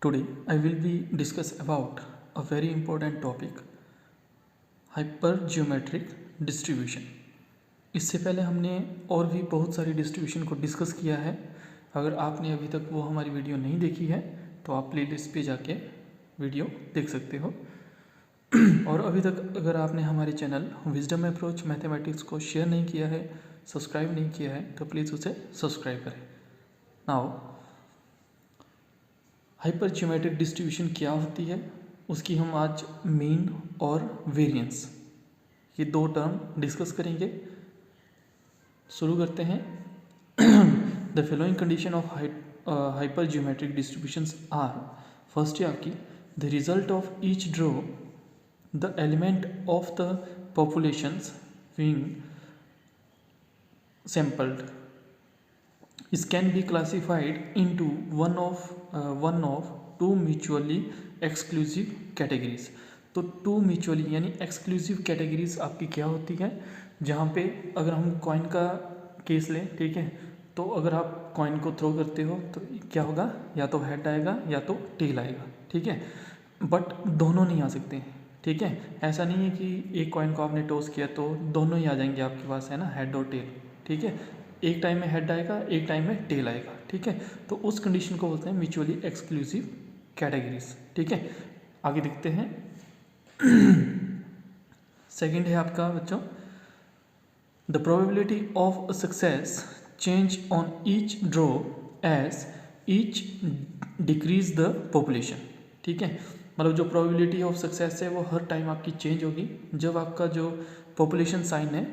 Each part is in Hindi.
Today I will be discuss about a very important topic hypergeometric distribution। इससे पहले हमने और भी बहुत सारी डिस्ट्रीब्यूशन को डिस्कस किया है। अगर आपने अभी तक वो हमारी वीडियो नहीं देखी है तो आप प्लेलिस्ट पे जाके वीडियो देख सकते हो। और अभी तक अगर आपने हमारे चैनल विजडम अप्रोच मैथमेटिक्स को शेयर नहीं किया है, सब्सक्राइब नहीं किया है तो प्लीज़ उसे सब्सक्राइब करें। नाउ हाइपरजियोमेट्रिक डिस्ट्रीब्यूशन क्या होती है, उसकी हम आज मीन और वेरिएंस ये दो टर्म डिस्कस करेंगे। शुरू करते हैं। The following condition of hypergeometric distributions are, first है आपकी the result of each draw the element of the populations being sampled is can be classified into one of two mutually exclusive categories। तो टू म्यूचुअली यानी एक्सक्लूसिव कैटेगरीज आपकी क्या होती है, जहाँ पे अगर हम कॉइन का केस लें, ठीक है, तो अगर आप कॉइन को थ्रो करते हो तो क्या होगा, या तो हेड आएगा या तो टेल आएगा, ठीक है, बट दोनों नहीं आ सकते, ठीक है। ऐसा नहीं है कि एक कॉइन को आपने टॉस किया तो दोनों ही आ जाएंगे आपके पास, है ना, हेड और टेल, ठीक है। एक टाइम में हेड आएगा, एक टाइम में टेल आएगा, ठीक है। तो उस कंडीशन को बोलते हैं म्यूचुअली एक्सक्लूसिव कैटेगरीज, ठीक है। आगे देखते हैं। सेकंड है आपका बच्चों the probability of success change on each draw as each decrease the population, ठीक है। मतलब जो प्रोबेबिलिटी ऑफ सक्सेस है वो हर टाइम आपकी चेंज होगी जब आपका जो पॉपुलेशन साइन है,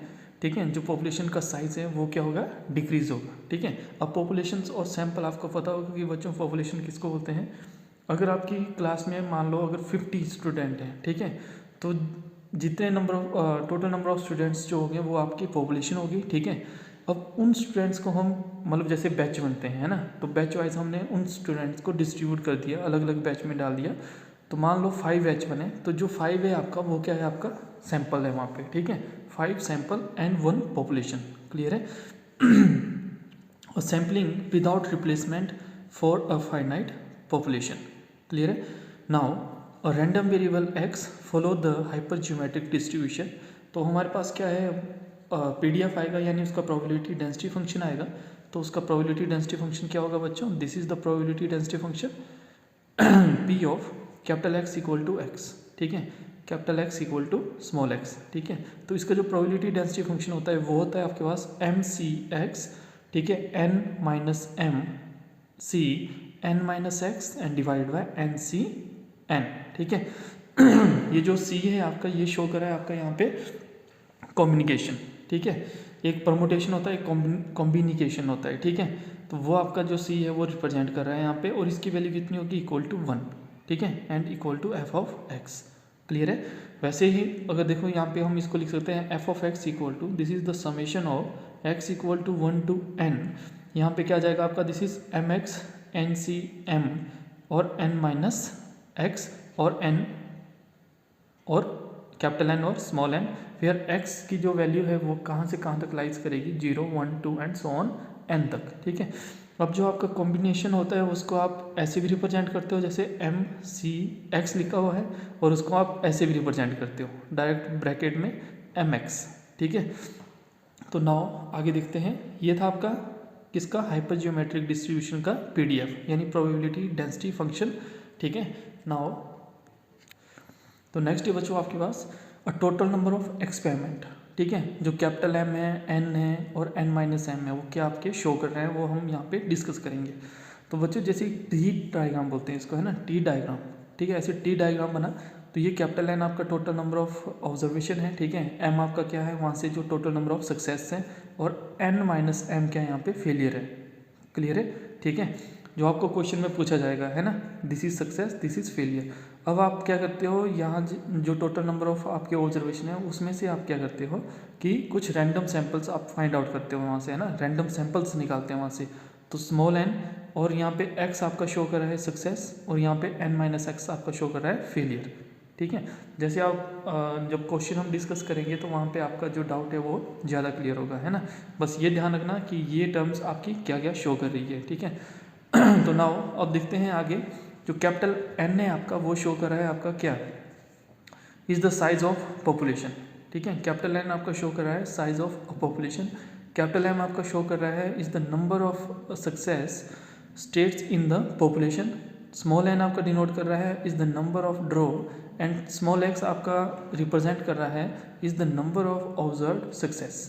ठीक है, जो पॉपुलेशन का साइज़ है वो क्या होगा, डिक्रीज होगा, ठीक है। अब पॉपुलेशन और सैंपल आपको पता होगा कि बच्चों पॉपुलेशन किसको बोलते हैं। अगर आपकी क्लास में मान लो अगर 50 स्टूडेंट हैं, ठीक है, तो जितने number of total number of students जो होंगे वो आपकी पॉपुलेशन होगी, ठीक है। अब उन स्टूडेंट्स को हम मतलब जैसे बैच बनते हैं, है ना, तो बैच वाइज हमने उन स्टूडेंट्स को डिस्ट्रीब्यूट कर दिया, अलग अलग बैच में डाल दिया। तो मान लो 5 बैच बने, तो जो 5 है आपका वो क्या है, आपका सैंपल है वहाँ पे, ठीक है। 5 सैंपल एंड 1 पॉपुलेशन, क्लियर है। और sampling without replacement for a finite population, clear है। Now a random variable x follow the hypergeometric distribution. तो हमारे पास क्या है, PDF आएगा यानी उसका प्रोबेबिलिटी डेंसिटी फंक्शन आएगा। तो उसका प्रोबेबिलिटी डेंसिटी फंक्शन क्या होगा बच्चों, this is the probability density function P of capital X equal to x, ठीक है, capital X equal to small x, ठीक है। तो इसका जो प्रोबेबिलिटी डेंसिटी फंक्शन होता है वो होता है आपके पास MC(x), ठीक है, n minus M C n minus x and divide by NCn, ठीक है। ये जो C है आपका ये शो कर रहा है आपका यहाँ पे कॉम्बिनिकेशन, ठीक है। एक परमुटेशन होता है, एक कॉम्बिनिकेशन होता है, ठीक है। तो वो आपका जो C है वो रिप्रेजेंट कर रहा है यहाँ पे, और इसकी वैल्यू कितनी होगी, इक्वल टू 1, ठीक है, and equal to f of x, clear है। वैसे ही अगर देखो यहाँ पे हम इसको लिख सकते हैं f of x equal to this is the summation of x equal to 1 to n। यहाँ पे क्या आ जाएगा आपका, दिस इज mx NCm और n माइनस एक्स और n और कैपिटल N और स्मॉल n, फिर x की जो वैल्यू है वो कहाँ से कहाँ तक लाइज करेगी, 0 1 2 एंड सो ऑन n तक, ठीक है। अब जो आपका कॉम्बिनेशन होता है उसको आप ऐसे भी रिप्रेजेंट करते हो, जैसे MCx लिखा हुआ है, और उसको आप ऐसे भी रिप्रेजेंट करते हो डायरेक्ट ब्रैकेट में mx, ठीक है। तो नाउ आगे देखते हैं। ये था आपका किसका, हाइपरजियोमेट्रिक डिस्ट्रीब्यूशन का PDF यानी प्रोबेबिलिटी डेंसिटी फंक्शन, ठीक है। नाउ तो नेक्स्ट है बच्चों आपके पास a total number of experiment, ठीक है। जो कैपिटल M है, N है और N माइनस M है वो क्या आपके शो कर रहे हैं वो हम यहाँ पे डिस्कस करेंगे। तो बच्चों जैसे T डायग्राम बोलते हैं इसको, है ना, T डायग्राम, ठीक है। ऐसे T डायग्राम बना तो ये कैपिटल N आपका टोटल नंबर ऑफ ऑब्जर्वेशन है, ठीक है। M आपका क्या है, वहाँ से जो टोटल नंबर ऑफ सक्सेस है, और N माइनस M क्या है यहाँ पे, फेलियर है, क्लियर है, ठीक है। जो आपको क्वेश्चन में पूछा जाएगा, है ना, this is success this is failure. अब आप क्या करते हो, यहाँ जो टोटल नंबर ऑफ आपके ऑब्जर्वेशन है उसमें से आप क्या करते हो कि कुछ रैंडम सैंपल्स आप फाइंड आउट करते हो वहाँ से, है ना, रैंडम सैंपल्स निकालते हैं वहाँ से। तो स्मॉल n और यहाँ पे x आपका शो कर रहा है सक्सेस, और यहाँ पे n माइनस एक्स आपका शो कर रहा है फेलियर, ठीक है। जैसे आप जब क्वेश्चन हम डिस्कस करेंगे तो वहाँ पे आपका जो डाउट है वो ज़्यादा क्लियर होगा, है ना। बस ये ध्यान रखना कि ये टर्म्स आपकी क्या क्या शो कर रही है, ठीक है। तो नाउ अब देखते हैं आगे जो कैपिटल एन है आपका वो शो कर रहा है आपका क्या, is the size of population. ठीक है, कैपिटल एन आपका शो कर रहा है size of population, capital M आपका शो कर रहा है is the number of success states in the population, small n आपका डिनोट कर रहा है is the number of draw, and small x आपका रिप्रेजेंट कर रहा है is the number of observed success.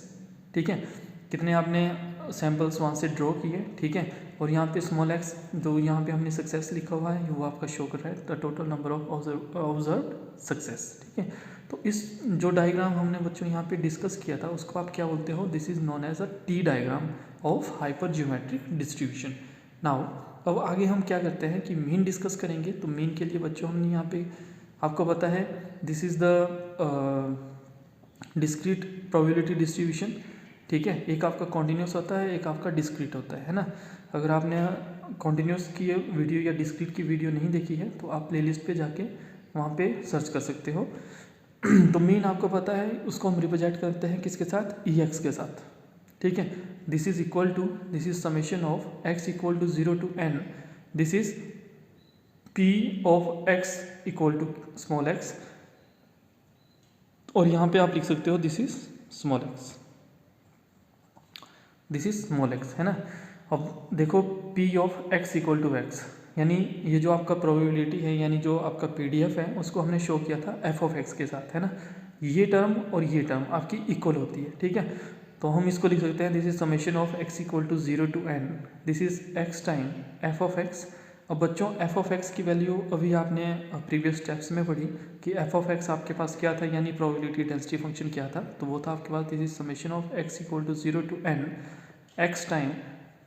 ठीक है, कितने आपने सैम्पल्स वहाँ से ड्रॉ किए। ठीक है, और यहाँ पे स्मॉल एक्स जो यहाँ पे हमने सक्सेस लिखा हुआ है वो आपका शो कर रहा है the total number of observed success. ठीक है, तो इस जो डायग्राम हमने बच्चों यहाँ पे डिस्कस किया था उसको आप क्या बोलते हो, this is known as a t diagram of hyper geometric distribution. Now अब आगे हम क्या करते हैं कि मीन डिस्कस करेंगे। तो मीन के लिए बच्चों हमने यहाँ पे आपको पता है this is the discrete probability distribution. ठीक है, एक आपका कॉन्टिन्यूस होता है, एक आपका डिस्क्रीट होता है ना। अगर आपने कॉन्टिन्यूस की वीडियो या डिस्क्रीट की वीडियो नहीं देखी है तो आप प्लेलिस्ट पे जाके वहाँ पे सर्च कर सकते हो। तो मीन आपको पता है उसको हम रिप्रेजेंट करते हैं किसके साथ, ई एक्स के साथ। ठीक है, this is equal to, this is summation of x equal to 0 to n, this is p of x equal to small x, और यहाँ पे आप लिख सकते हो this is small x, this is small x, है ना। अब देखो p of x equal to x, यानी ये जो आपका प्रोबेबिलिटी है यानी जो आपका पीडीएफ है उसको हमने शो किया था एफ ऑफ एक्स के साथ, है ना। ये टर्म और ये टर्म आपकी इक्वल होती है। ठीक है, तो हम इसको लिख सकते हैं this is summation of x equal to 0 to n, this is x time f of x. अब बच्चों एफ ऑफ एक्स की वैल्यू अभी आपने प्रीवियस स्टेप्स में पढ़ी कि एफ ऑफ एक्स आपके पास क्या था, यानी प्रोबेबिलिटी डेंसिटी फंक्शन क्या था, तो वो था आपके पास this is summation of x equal to 0 to n x time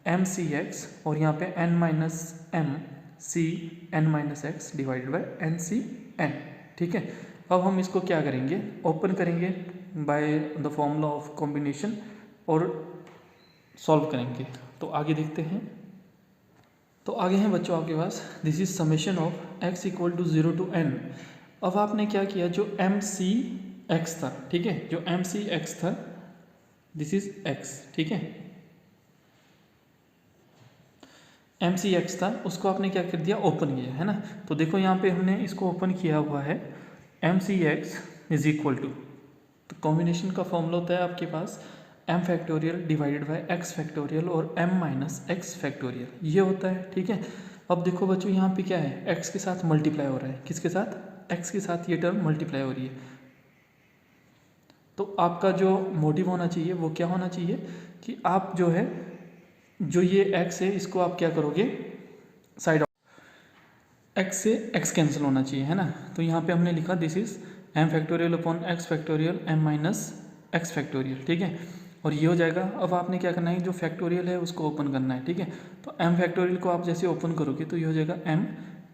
m c x, और यहाँ पे n minus M c n minus x divided by n c n. ठीक है, अब हम इसको क्या करेंगे, ओपन करेंगे by the formula of combination और सॉल्व करेंगे। तो आगे देखते हैं। तो आगे हैं बच्चों आपके पास this is summation of x equal to 0 to n। अब आपने क्या किया, जो एम सी एक्स था, ठीक है, जो एम सी एक्स था दिस इज एक्स, ठीक है, एम सी एक्स था उसको आपने क्या कर दिया, ओपन किया, है ना। तो देखो यहाँ पे हमने इसको ओपन किया हुआ है m c x is equal to, तो कॉम्बिनेशन का फॉर्मूला होता है आपके पास m factorial divided by x factorial और एम माइनस एक्स फैक्टोरियल, ये होता है। ठीक है, अब देखो बच्चों यहाँ पे क्या है, एक्स के साथ मल्टीप्लाई हो रहा है, किसके साथ, एक्स के साथ ये टर्म मल्टीप्लाई हो रही है। तो आपका जो मोटिव होना चाहिए वो क्या होना चाहिए कि आप जो है जो ये x है इसको आप क्या करोगे, साइड x से x कैंसिल होना चाहिए, है ना। तो यहाँ पे हमने लिखा this is m factorial upon x factorial m minus x factorial. ठीक है, और ये हो जाएगा। अब आपने क्या करना है, जो फैक्टोरियल है उसको ओपन करना है। ठीक है, तो m फैक्टोरियल को आप जैसे ओपन करोगे तो ये हो जाएगा m,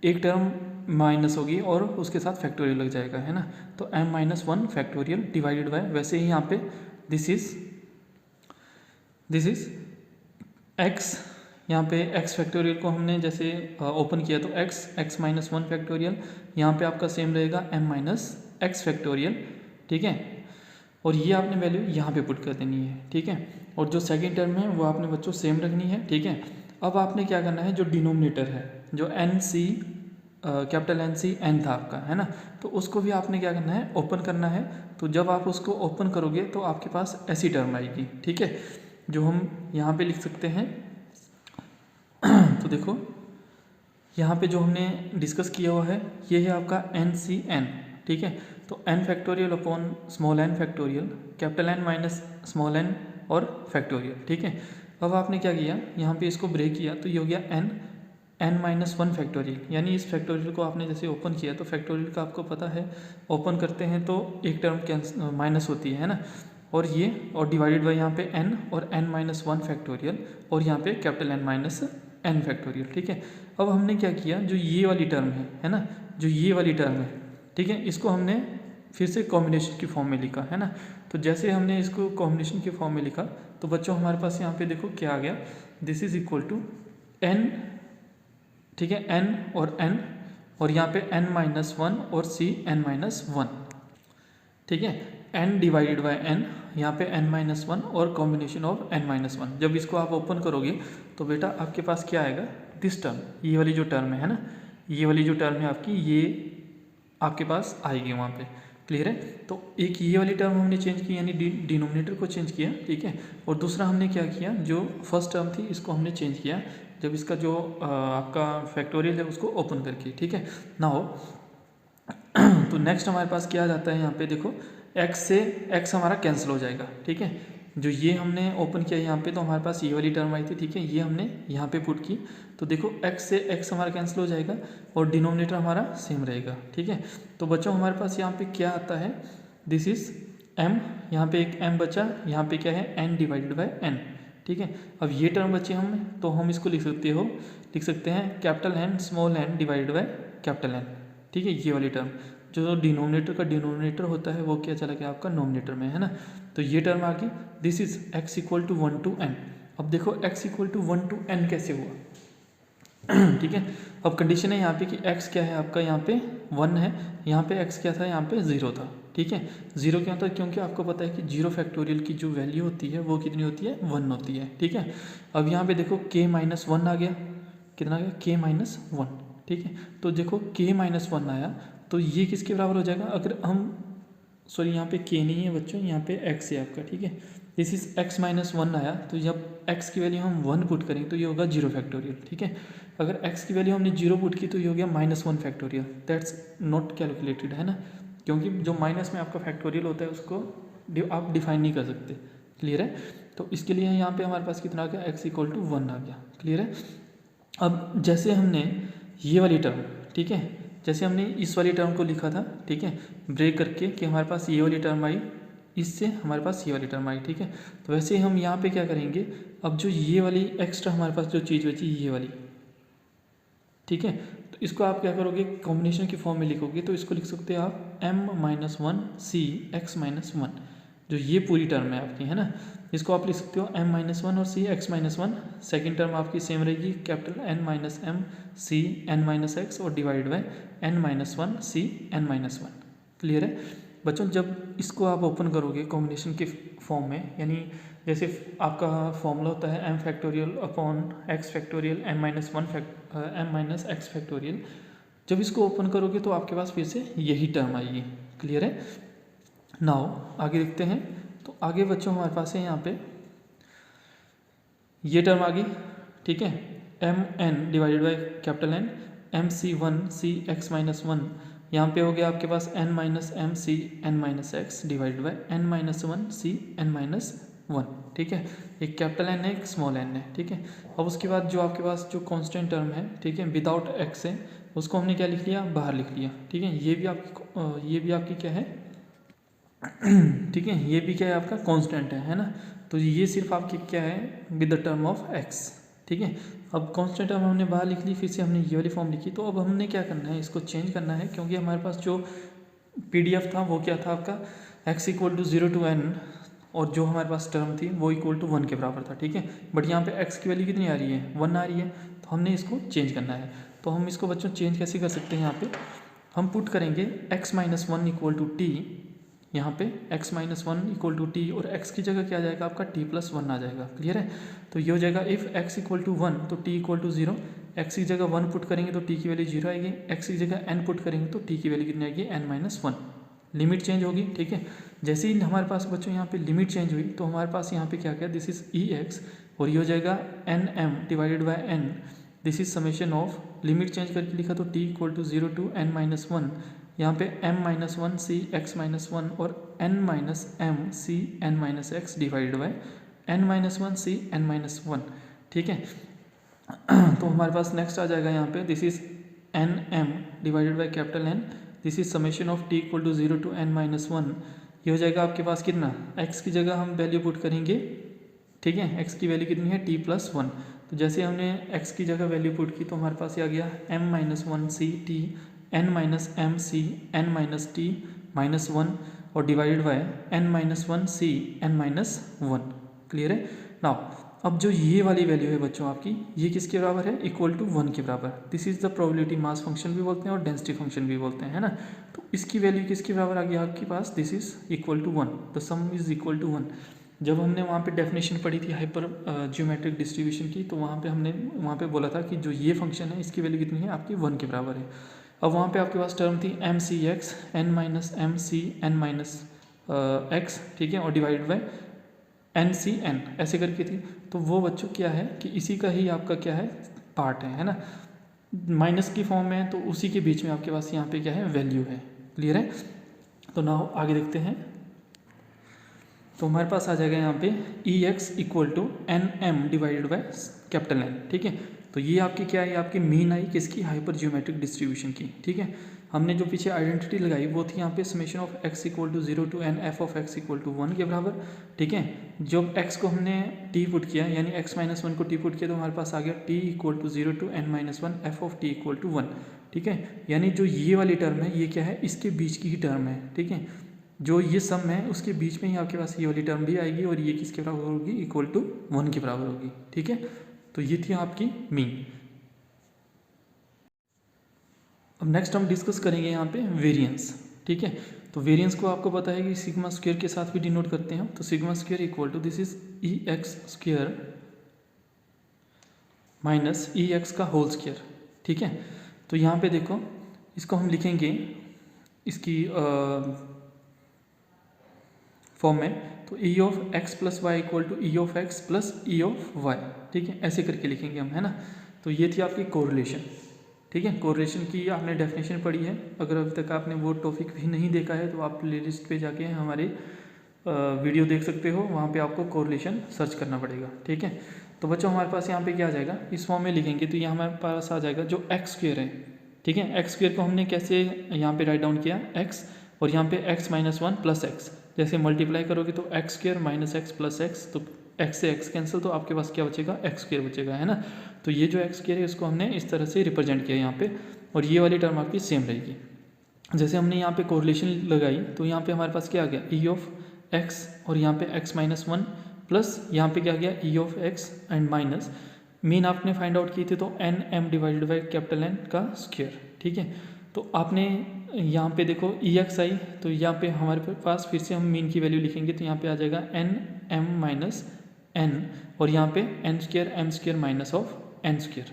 एक टर्म माइनस होगी और उसके साथ फैक्टोरियल लग जाएगा, है ना। तो m minus 1 factorial divided bye, वैसे ही यहाँ पे दिस इज x, यहाँ पे x फैक्टोरियल को हमने जैसे ओपन किया तो x माइनस 1 फैक्टोरियल, यहाँ पे आपका सेम रहेगा m माइनस एक्स फैक्टोरियल। ठीक है, और ये आपने वैल्यू यहाँ पे पुट कर देनी है। ठीक है, और जो सेकंड टर्म है वो आपने बच्चों सेम रखनी है। ठीक है, अब आपने क्या करना है, जो डिनोमिनेटर है जो n c capital N c n था आपका, है ना, तो उसको भी आपने क्या करना है, ओपन करना है। तो जब आप उसको ओपन करोगे तो आपके पास ऐसी टर्म आएगी। ठीक है, जो हम यहाँ पे लिख सकते हैं तो देखो यहाँ पे जो हमने डिस्कस किया हुआ है ये है आपका एन सी एन। ठीक है, तो n factorial upon small n factorial, capital N minus small n और फैक्टोरियल। ठीक है, अब आपने क्या किया, यहाँ पे इसको ब्रेक किया तो ये हो गया एन माइनस 1 फैक्टोरियल, यानी इस फैक्टोरियल को आपने जैसे ओपन किया तो फैक्टोरियल का आपको पता है ओपन करते हैं तो एक टर्म माइनस होती है ना, और ये और डिवाइडेड बाई यहाँ पे n और n माइनस 1 फैक्टोरियल और यहाँ पे capital N minus n factorial. ठीक है, अब हमने क्या किया, जो ये वाली टर्म है ना, जो ये वाली टर्म है, ठीक है, इसको हमने फिर से कॉम्बिनेशन की फॉर्म में लिखा, है ना। तो जैसे हमने इसको कॉम्बिनेशन की फॉर्म में लिखा तो बच्चों हमारे पास यहाँ पे देखो क्या आ गया, this is equal to n, ठीक है, n और n और यहाँ पे n माइनस 1 और c n माइनस 1। ठीक है, n डिवाइडेड बाय n, यहाँ पे n माइनस 1 और कॉम्बिनेशन ऑफ n माइनस 1। जब इसको आप ओपन करोगे तो बेटा आपके पास क्या आएगा, दिस टर्म, ये वाली जो टर्म है ना, ये वाली जो टर्म है आपकी ये आपके पास आएगी वहाँ पे। क्लियर है? तो एक ये वाली टर्म हमने चेंज की यानी डिनोमिनेटर को चेंज किया, ठीक है। और दूसरा हमने क्या किया, जो फर्स्ट टर्म थी इसको हमने चेंज किया जब इसका जो आपका फैक्टोरियल है उसको ओपन करके, ठीक है। नाउ तो नेक्स्ट हमारे पास क्या आ जाता है यहाँ पे, देखो x से x हमारा कैंसिल हो जाएगा, ठीक है। जो ये हमने ओपन किया यहाँ पे तो हमारे पास ये वाली टर्म आई थी, ठीक है। ये हमने यहाँ पे पुट की तो देखो x से x हमारा कैंसिल हो जाएगा और डिनोमिनेटर हमारा सेम रहेगा, ठीक है। तो बच्चों हमारे पास यहाँ पे क्या आता है, दिस इज m, यहाँ पे एक m बचा, यहाँ पे क्या है n डिवाइडेड बाई n, ठीक है। अब ये टर्म बचे हम तो हम इसको लिख सकते हैं capital N small n divided by capital N, ठीक है। ये वाली टर्म जो डिनोमिनेटर का डिनोमिनेटर होता है वो क्या चला गया आपका नोमिनेटर में, है ना। तो ये टर्म आ गई, this is x equal to 1 to n। अब देखो x equal to 1 to n कैसे हुआ ठीक है। अब कंडीशन है यहाँ पे कि x क्या है आपका, यहाँ पे 1 है, यहाँ पे x क्या था, यहाँ पे 0 था, ठीक है। 0 क्यों था, क्योंकि आपको पता है कि 0 फैक्टोरियल की जो वैल्यू होती है वो कितनी होती है, 1 होती है, ठीक है। अब यहाँ पे देखो k-1 आ गया, कितना आ गया, k-1, ठीक है। तो देखो k-1 आया तो ये किसके बराबर हो जाएगा, अगर हम सॉरी यहाँ पे k नहीं है बच्चों, यहाँ पे x है आपका, ठीक है। दिस इज x-1 आया तो जब x की वैल्यू हम 1 पुट करेंगे तो ये होगा 0 फैक्टोरियल, ठीक है। अगर x की वैल्यू हमने 0 पुट की तो ये हो गया -1 फैक्टोरियल, दैट्स नॉट कैलकुलेटेड, है ना। क्योंकि जो माइनस में आपका फैक्टोरियल होता है उसको आप डिफाइन नहीं कर सकते, क्लियर है। तो इसके लिए यहाँ पे हमारे पास कितना आ गया, x इक्वल टू 1 आ गया, क्लियर है। अब जैसे हमने ये वाली टर्म, ठीक है, जैसे हमने इस वाली टर्म को लिखा था, ठीक है, ब्रेक करके कि हमारे पास ये वाली टर्म आई, इससे हमारे पास ये वाली टर्म आई, ठीक है। तो वैसे ही हम यहाँ पे क्या करेंगे, अब जो ये वाली एक्स्ट्रा हमारे पास जो चीज़ बची ये वाली, ठीक है, तो इसको आप क्या करोगे, कॉम्बिनेशन की फॉर्म में लिखोगे तो इसको लिख सकते हैं आप m-1 c(x-1), जो ये पूरी टर्म है आपकी, है ना। इसको आप लिख सकते हो m-1 और c(x-1), सेकेंड टर्म आपकी सेम रहेगी, कैपिटल N-m c(n-x) और divide by n-1 c(n-1), clear है बच्चों। जब इसको आप ओपन करोगे कॉम्बिनेशन के फॉर्म में, यानी जैसे आपका फॉर्मूला होता है m factorial upon x factorial m-x factorial, जब इसको ओपन करोगे तो आपके पास फिर से यही टर्म आएगी, क्लियर है। नाउ आगे देखते हैं, तो आगे बच्चों हमारे पास है यहाँ पे ये टर्म आ गई, ठीक है, m(n) divided by capital N m(c)(1 c(x-1), यहाँ पे हो गया आपके पास n-m c(n-x) divided by n-1 c(n-1), ठीक है। एक कैपिटल N है, एक स्मॉल n है, ठीक है। अब उसके बाद जो आपके पास जो कांस्टेंट टर्म है, ठीक है, विदाउट x है, उसको हमने क्या लिख लिया, बाहर लिख लिया, ठीक है। ये भी आपकी क्या है ठीक है, ये भी क्या है आपका कांस्टेंट है ना। तो ये सिर्फ आपकी क्या है, with the term of x, ठीक है। अब कांस्टेंट टर्म हमने बाहर लिख ली, फिर से हमने ये वाली फॉर्म लिखी, तो अब हमने क्या करना है, इसको चेंज करना है, क्योंकि हमारे पास जो PDF था वो क्या था आपका x equal to 0 to n, और जो हमारे पास टर्म थी वो इक्वल टू 1 के बराबर था, ठीक है। बट यहाँ पे x की वैल्यू कितनी आ रही है, 1 आ रही है, तो हमने इसको चेंज करना है। तो हम इसको बच्चों चेंज कैसे कर सकते हैं, यहाँ पे हम पुट करेंगे x-1 इक्वल टू t, यहाँ पे x-1 इक्वल टू टी, और x की जगह क्या आ जाएगा आपका t+1 आ जाएगा, क्लियर है। तो ये हो जाएगा इफ़ x इक्वल टू 1 तो t इक्वल टू 0, x की जगह 1 पुट करेंगे तो t की वैल्यू 0 आएगी, x की जगह n पुट करेंगे तो t की वैल्यू कितनी आएगी, n-1, लिमिट चेंज होगी, ठीक है। जैसे ही हमारे पास बच्चों यहाँ पे लिमिट चेंज हुई तो हमारे पास यहाँ पे क्या क्या, दिस इज ex, और ये हो जाएगा nm divided bye n, this is summation of, limit change करके लिखा तो t equal to 0 to n-1, यहाँ पे m-1 c(x-1) और n-m c(n-x) divided by n-1 c(n-1), ठीक है। तो हमारे पास नेक्स्ट आ जाएगा यहाँ पे, this is nm divided by capital N, this is summation of t equal to 0 to n-1, ये हो जाएगा आपके पास कितना, x की जगह हम वैल्यू पुट करेंगे, ठीक है, x की वैल्यू कितनी है, t+1। तो जैसे हमने x की जगह वैल्यू पुट की तो हमारे पास ये आ गया m-1 c t n-m c n-t-1 और divided by n-1 c n-1, clear है। नाउ अब जो ये वाली वैल्यू है बच्चों आपकी, ये किसके बराबर है, इक्वल टू 1 के बराबर, this is the probability mass function भी बोलते हैं और डेंसिटी फंक्शन भी बोलते हैं, है ना। तो इसकी वैल्यू किसके बराबर आ गई आपके पास, this is equal to 1, the sum is equal to 1। जब हमने वहाँ पे डेफिनेशन पढ़ी थी हाइपर ज्योमेट्रिक डिस्ट्रीब्यूशन की, तो हमने वहाँ पे बोला था कि जो ये फंक्शन है इसकी वैल्यू कितनी है आपकी 1 के बराबर है। अब वहाँ पे आपके पास टर्म थी m c x n minus M c n minus x, ठीक है, और divide by n c n ऐसे करके थी। तो वो बच्चों क्या है कि इसी का ही आपका क्या है पार्ट है ना, माइनस की फॉर्म में है, तो उसी के बीच में आपके पास यहाँ पे क्या है वैल्यू है। क्लियर है? तो नाउ आगे देखते हैं। तो हमारे पास आ जाएगा यहाँ पे e x equal to n m divided by capital n, ठीक है। तो ये आपकी क्या है, आपकी मीन आई किसकी, हाइपर जियोमेट्रिक डिस्ट्रीब्यूशन की, ठीक है। हमने जो पीछे आइडेंटिटी लगाई वो थी यहाँ पे summation of x equal to 0 to n f of x equal to 1 के बराबर, ठीक है। जब एक्स को हमने टी पुट किया यानी एक्स माइनस 1 को टी पुट किया तो हमारे पास आ गया t equal to 0 to n minus 1 f of t equal to 1, ठीक है। यानी जो ये वाली टर्म है ये क्या है, इसके बीच की ही टर्म है, ठीक है। जो ये सम है उसके बीच में ही आपके पास ये वाली टर्म भी आएगी और ये किसके बराबर होगी, इक्वल टू 1 के बराबर होगी, ठीक है। तो ये थी आपकी मीन। अब नेक्स्ट हम डिस्कस करेंगे यहाँ पे वेरिएंस, ठीक है। तो वेरिएंस को आपको पता है कि सिग्मा स्क्वायर के साथ भी डिनोट करते हैं। तो sigma square equal to this is e x square minus e x का होल स्क्वायर, ठीक है। तो यहाँ पे देखो इसको हम लिखेंगे इसकी फॉर्म में, तो e of x plus y equal to e of x plus e of y, ठीक है, ऐसे करके लिखेंगे हम, है ना। तो ये थी आपकी कोरिलेशन, ठीक है। कोरिलेशन की आपने डेफिनेशन पढ़ी है, अगर अभी तक आपने वो टॉपिक भी नहीं देखा है तो आप प्ले लिस्ट पर जाके हमारे वीडियो देख सकते हो, वहाँ पे आपको कोरिलेशन सर्च करना पड़ेगा, ठीक है। तो बच्चों हमारे पास यहाँ पे क्या आ जाएगा, इस फॉर्म में लिखेंगे तो ये हमारे पास आ जाएगा जो एक्स स्क्वायर है, ठीक है। एक्स स्क्वायर को हमने कैसे यहाँ पे राइट डाउन किया, एक्स और यहाँ पे एक्स माइनस 1 प्लस एक्स, जैसे मल्टीप्लाई करोगे तो x square minus x plus x, तो एक्स से एक्स कैंसिल, तो आपके पास क्या बचेगा, एक्स स्क्वायर बचेगा, है ना। तो ये जो एक्स स्क्वायर है इसको हमने इस तरह से रिप्रेजेंट किया यहाँ पे, और ये वाली टर्म आपकी सेम रहेगी। जैसे हमने यहाँ पे कोरिलेशन लगाई तो यहाँ पे हमारे पास क्या आ गया, ई ऑफ एक्स और यहाँ पे एक्स माइनस 1 प्लस यहाँ पे क्या गया, e of x and minus mean आपने फाइंड आउट की थी तो n m divided by capital N का स्क्वायर, ठीक है। तो आपने यहाँ पे देखो ई एक्स आई, तो यहाँ पे हमारे पास फिर से हम मीन की वैल्यू लिखेंगे तो यहाँ पे आ जाएगा एन एम माइनस एन, और यहाँ पे n square m square minus of n square,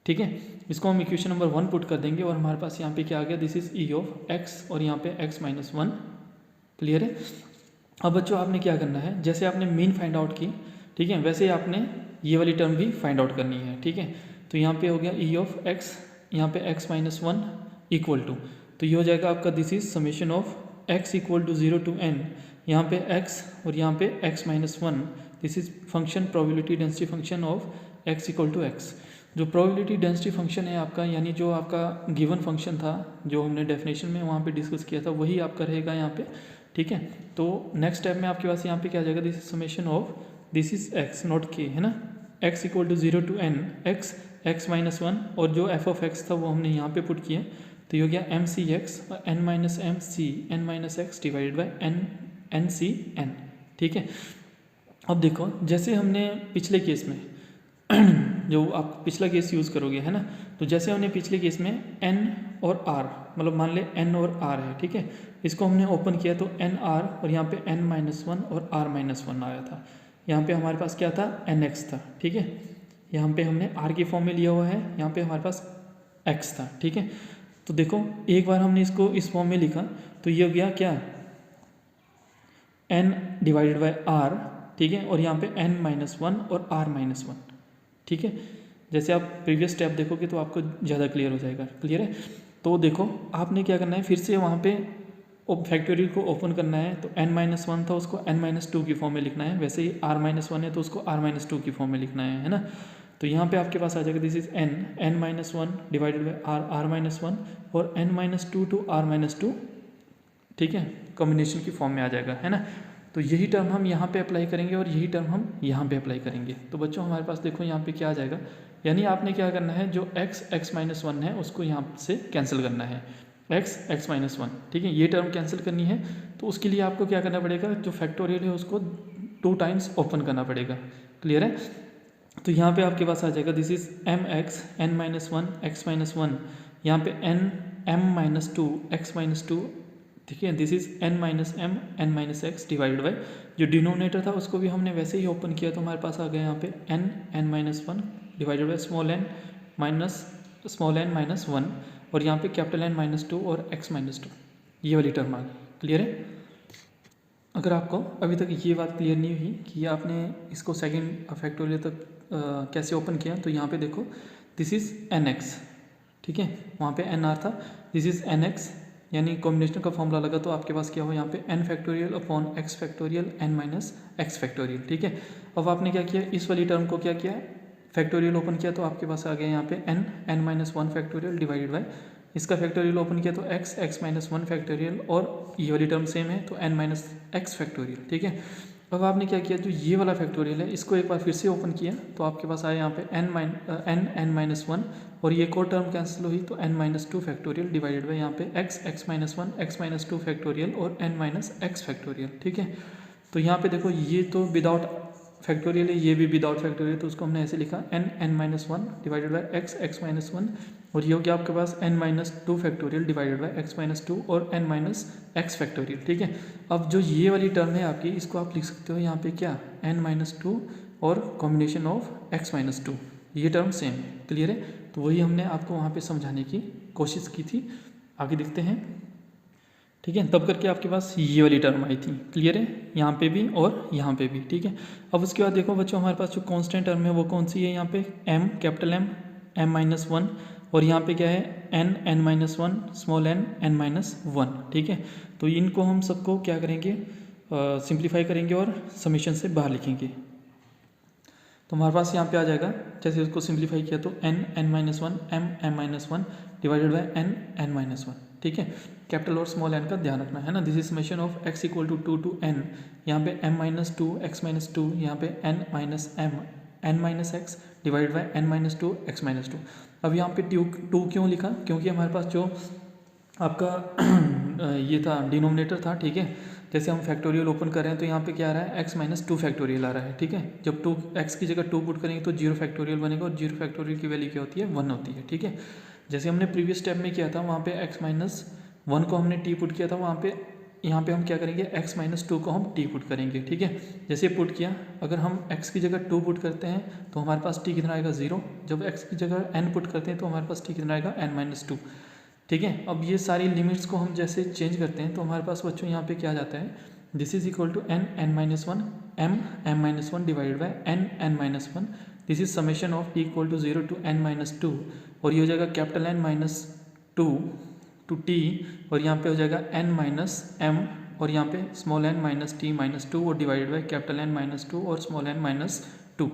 ठीक है। इसको हम इक्वेशन नंबर 1 पुट कर देंगे और हमारे पास यहाँ पे क्या आ गया, this is E of x और यहाँ पे एक्स माइनस 1। क्लियर है? अब बच्चों आपने क्या करना है, जैसे आपने मीन फाइंड आउट की, ठीक है, वैसे आपने ये वाली टर्म भी फाइंड आउट करनी है, ठीक है। तो यहाँ पे हो गया ई ऑफ एक्स, यहाँ पे एक्स माइनस 1 इक्वल टू, तो ये हो जाएगा आपका this is summation of x equal to 0 to n, यहाँ पे एक्स और यहाँ पे x minus 1, this is function probability density function of x equal to x. जो प्रोबेबिलिटी डेंसिटी फंक्शन है आपका, यानी जो आपका गिवन फंक्शन था जो हमने डेफिनेशन में वहाँ पे डिस्कस किया था, वही आपका रहेगा यहाँ पे, ठीक है। तो नेक्स्ट स्टेप में आपके पास यहाँ पे क्या आ जाएगा, this is summation of this is x not के, है ना, x equal to 0 to n x x minus 1, और जो एफ ऑफ एक्स था वो हमने यहाँ पे पुट किया, तो ये हो गया m c x n minus M c n minus x divided by n n c n, ठीक है। अब देखो जैसे हमने पिछले केस में जो आप पिछला केस यूज़ करोगे, है ना, तो जैसे हमने पिछले केस में n और r, मतलब मान ले n और r है, ठीक है, इसको हमने ओपन किया तो n r और यहाँ पे n माइनस 1 और r माइनस 1 आया था। यहाँ पे हमारे पास क्या था, n x था, ठीक है। यहाँ पे हमने r की फॉर्म में लिया हुआ है, यहाँ पे हमारे पास x था, ठीक है। तो देखो एक बार हमने इसको इस फॉर्म में लिखा तो ये हो गया क्या, n डिवाइडेड बाई r, ठीक है, और यहाँ पे n माइनस 1 और r माइनस 1, ठीक है। जैसे आप प्रीवियस स्टेप देखोगे तो आपको ज़्यादा क्लियर हो जाएगा। क्लियर है? तो देखो आपने क्या करना है, फिर से वहाँ पे फैक्टोरियल को ओपन करना है, तो n माइनस 1 था उसको n माइनस 2 की फॉर्म में लिखना है, वैसे ही r माइनस 1 है तो उसको r माइनस 2 की फॉर्म में लिखना है ना। तो यहाँ पे आपके पास आ जाएगा this is n minus 1 divided by r minus 1 और n minus 2 to r minus 2, ठीक है, कॉम्बिनेशन की फॉर्म में आ जाएगा, है ना। तो यही टर्म हम यहाँ पे अप्लाई करेंगे और यही टर्म हम यहाँ पे अप्लाई करेंगे। तो बच्चों हमारे पास देखो यहाँ पे क्या आ जाएगा, यानी आपने क्या करना है, जो x माइनस 1 है उसको यहाँ से कैंसिल करना है, x माइनस 1, ठीक है, ये टर्म कैंसिल करनी है। तो उसके लिए आपको क्या करना पड़ेगा, जो फैक्टोरियल है उसको 2 टाइम्स ओपन करना पड़ेगा। क्लियर है? तो यहाँ पे आपके पास आ जाएगा this is m x n minus 1 x minus 1, यहाँ पे n m minus 2 x minus 2, ठीक है, this is n minus m n minus x divided by जो डिनोमिनेटर था उसको भी हमने वैसे ही ओपन किया तो हमारे पास आ गया यहाँ पे n minus one divided by small n minus one और यहाँ पे कैपिटल N माइनस टू और x माइनस टू, ये वाली टर्म आ गई। क्लियर है? अगर आपको अभी तक ये बात क्लियर नहीं हुई कि आपने इसको सेकंड फैक्टोरियल तक कैसे ओपन किया, तो यहाँ पे देखो दिस इज़ nx, ठीक है, वहाँ पे nr था, दिस इज़ nx, यानी कॉम्बिनेशन का फॉर्मूला लगा तो आपके पास क्या हो यहाँ पे n factorial upon x factorial n minus x factorial. ठीक है, अब आपने क्या किया, इस वाली टर्म को क्या किया, फैक्टोरियल ओपन किया तो आपके पास आ गया यहाँ पे n minus one factorial divided by इसका फैक्टोरियल ओपन किया तो x माइनस वन फैक्टोरियल और ये वाली टर्म सेम है तो n माइनस एक्स फैक्टोरियल। ठीक है, अब आपने क्या किया, जो ये वाला फैक्टोरियल है इसको एक बार फिर से ओपन किया तो आपके पास आया यहाँ पे n माइनस वन और ये एक और टर्म कैंसिल हुई तो n minus two factorial divided by यहाँ पे x minus one x minus two factorial और n माइनस एक्स फैक्टोरियल। ठीक है, तो यहाँ पे देखो ये तो विदाउट फैक्टोरियल है, ये भी विदाउट फैक्टोरियल, तो उसको हमने ऐसे लिखा n minus one divided by x minus one और ये हो गया आपके पास n minus two factorial divided by x minus two और n माइनस एक्स फैक्टोरियल। ठीक है, अब जो ये वाली टर्म है आपकी इसको आप लिख सकते हो यहाँ पे क्या, n माइनस टू और combination of x minus to, ये टर्म सेम है। क्लियर है? तो वही हमने आपको वहाँ पे समझाने की कोशिश की थी, आगे देखते हैं। ठीक है, तब करके आपके पास ये वाली टर्म आई थी। क्लियर है? यहाँ पे भी और यहाँ पे भी। ठीक है, अब उसके बाद देखो बच्चों हमारे पास जो कांस्टेंट टर्म है वो कौन सी है, यहाँ पे m capital M minus one और यहाँ पे क्या है n minus one small n minus one. ठीक है, तो इनको हम सबको क्या करेंगे, सिंप्लीफाई करेंगे और समीशन से बाहर लिखेंगे। तो हमारे पास यहाँ पे आ जाएगा, जैसे उसको सिंप्लीफाई किया तो n minus one m minus one divided by n minus one. ठीक है, कैपिटल और स्मॉल n का ध्यान रखना है ना। This is summation of x equal to two n, यहाँ पे m minus two x minus two, यहाँ पे n minus m n minus x divide by n minus two x minus two. अब यहाँ पे टू क्यों लिखा, क्योंकि हमारे पास जो आपका ये था डिनोमिनेटर था। ठीक है, जैसे हम फैक्टोरियल ओपन कर रहे हैं तो यहाँ पे क्या आ रहा है x माइनस टू फैक्टोरियल आ रहा है। ठीक है, जब टू x की जगह टू पुट करेंगे तो जीरो फैक्टोरियल बनेगा और जीरो फैक्टोरियल की वैल्यू क्या होती है, वन होती है। ठीक है, जैसे हमने प्रीवियस स्टेप में किया था वहाँ पे x माइनस वन को हमने t पुट किया था, वहाँ पे यहाँ पे हम क्या करेंगे x माइनस टू को हम t पुट करेंगे। ठीक है, जैसे पुट किया, अगर हम x की जगह टू पुट करते हैं तो हमारे पास t कितना आएगा, जीरो। जब x की जगह n पुट करते हैं तो हमारे पास t कितना आएगा, n माइनस टू। ठीक है, अब ये सारी लिमिट्स को हम जैसे चेंज करते हैं तो हमारे पास बच्चों यहाँ पे क्या आ जाता है, this is equal to n minus one m minus one divide by n minus one. This is summation of t equal to zero to n minus two और ये हो जाएगा capital N minus two to t और यहाँ पे हो जाएगा n माइनस m और यहाँ पे small n minus t minus two और divided by capital N minus two और स्मॉल n माइनस टू।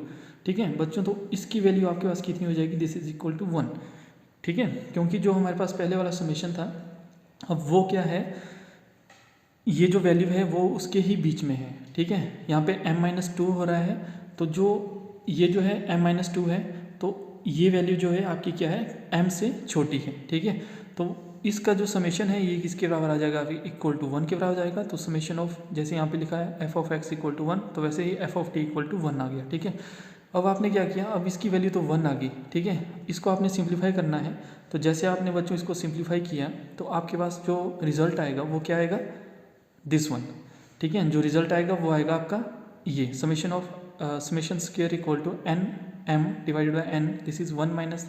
ठीक है बच्चों, तो इसकी वैल्यू आपके पास कितनी हो जाएगी, this is equal to one. ठीक है, क्योंकि जो हमारे पास पहले वाला समेशन था अब वो क्या है, ये जो वैल्यू है वो उसके ही बीच में है। ठीक है, यहाँ पे m माइनस टू हो रहा है तो जो ये जो है m माइनस टू है तो ये वैल्यू जो है आपकी क्या है, m से छोटी है। ठीक है, तो इसका जो समेशन है ये किसके बराबर आ जाएगा, अभी इक्वल टू वन के बराबर आ जाएगा। तो समेशन ऑफ, जैसे यहाँ पे लिखा है f of x equal to one, तो वैसे ही f of t equal to one आ गया। ठीक है, अब आपने क्या किया, अब इसकी वैल्यू तो वन आ गई। ठीक है, इसको आपने सिंप्लीफाई करना है, तो जैसे आपने बच्चों इसको सिंप्लीफाई किया तो आपके पास जो रिजल्ट आएगा वो क्या आएगा, दिस वन। ठीक है, जो रिजल्ट आएगा वो आएगा आपका ये summation of summation square equal to n m divided by n, this is one minus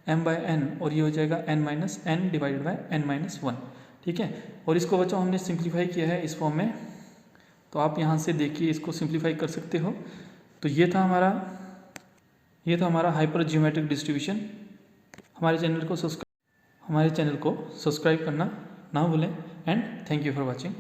m by n और ये हो जाएगा n minus n divided by n minus one. ठीक है, और इसको बच्चों हमने सिंप्लीफाई किया है इस फॉर्म में, तो आप यहाँ से देखिए इसको सिंप्लीफाई कर सकते हो। तो ये था हमारा हाइपर जियोमेट्रिक डिस्ट्रीब्यूशन। हमारे चैनल को सब्सक्राइब करना ना भूलें and thank you for watching.